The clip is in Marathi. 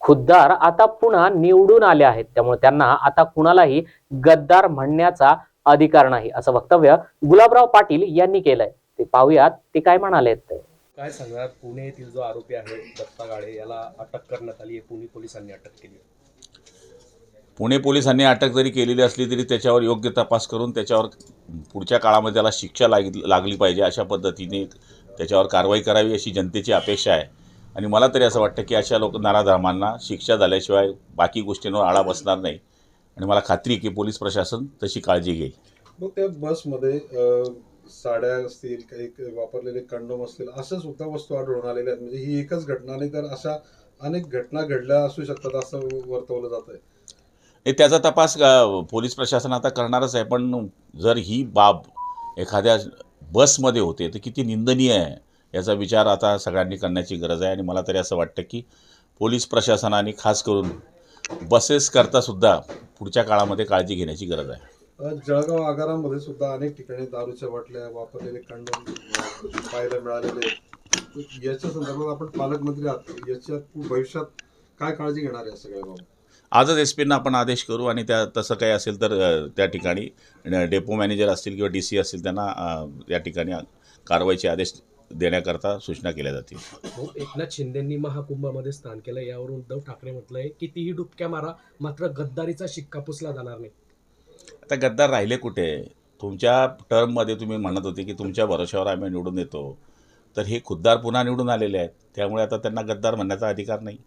खुद्दार आता पुन्हा निवडून आले आहेत, त्यामुळे त्यांना आता कुणालाही गद्दार म्हणण्याचा अधिकार नाही, असं वक्तव्य गुलाबराव पाटील यांनी केलंय. ते पाहूयात ते काय म्हणालेत. काय सांगणार, पुणे येथील जो आरोपी आहे दत्ता गाडे याला अटक करण्यात आली आहे, पुणे पोलिसांनी अटक केली. पुणे पोलिसांनी अटक जरी केलेली असली तरी त्याच्यावर योग्य तपास करून त्याच्यावर पुढच्या काळामध्ये त्याला शिक्षा लागली पाहिजे, अशा पद्धतीने त्याच्यावर कारवाई करावी अशी जनतेची अपेक्षा आहे. आणि मला तरी असं वाटतं की अशा नराधमांना शिक्षा झाल्याशिवाय बाकी गोष्टींवर आळा बसणार नाही. आणि मला खात्री आहे की पोलीस प्रशासन तशी काळजी घेईल. मग त्या बसमध्ये साड्या असतील, काही वापरलेले कंडोम असतील, अशा सुद्धा वस्तू आढळून आलेल्या आहेत. म्हणजे ही एकच घटना नाही तर अशा अनेक घटना घडल्या असू शकतात असं वर्तवलं जात आहे. त्याचा तपास पोलीस प्रशासन आता करणारच आहे. पण जर ही बाब एखाद्या बसमध्ये होते तर किती निंदनीय आहे याचा विचार आता सगळ्यांनी करण्याची गरज आहे. आणि मला तरी असं वाटतं की पोलीस प्रशासनाने खास करून बसेसकरतासुद्धा पुढच्या काळामध्ये काळजी घेण्याची गरज आहे. जळगाव आगारामध्ये सुद्धा अनेक ठिकाणी दारूच्या बाटल्या, वापरलेले कंडोम पाहायला मिळालेले आहेत. याच्या संदर्भात आपण पालकमंत्री आहात, याच्यात भविष्यात काय काळजी घेणार आहे सगळ्या बाबत? आजच SP ना आपण आदेश करू आणि तसं काही असेल तर त्या ठिकाणी डेपो मॅनेजर असतील किंवा DC असतील त्यांना या ठिकाणी कारवाईचे आदेश देण्याकरता सूचना केल्या जातील. एकनाथ शिंदेंनी महाकुंभामध्ये स्थान केलं, यावर उद्धव ठाकरे म्हटलंय कितीही डुबक्या मारा मात्र गद्दारीचा शिक्का पुसला जाणार नाही. आता गद्दार राहिले कुठे? तुमच्या टर्ममध्ये तुम्ही म्हणत होते की तुमच्या भरोश्यावर आम्ही निवडून येतो, तर हे खुद्दार पुन्हा निवडून आलेले आहेत, त्यामुळे आता त्यांना गद्दार म्हणण्याचा अधिकार नाही.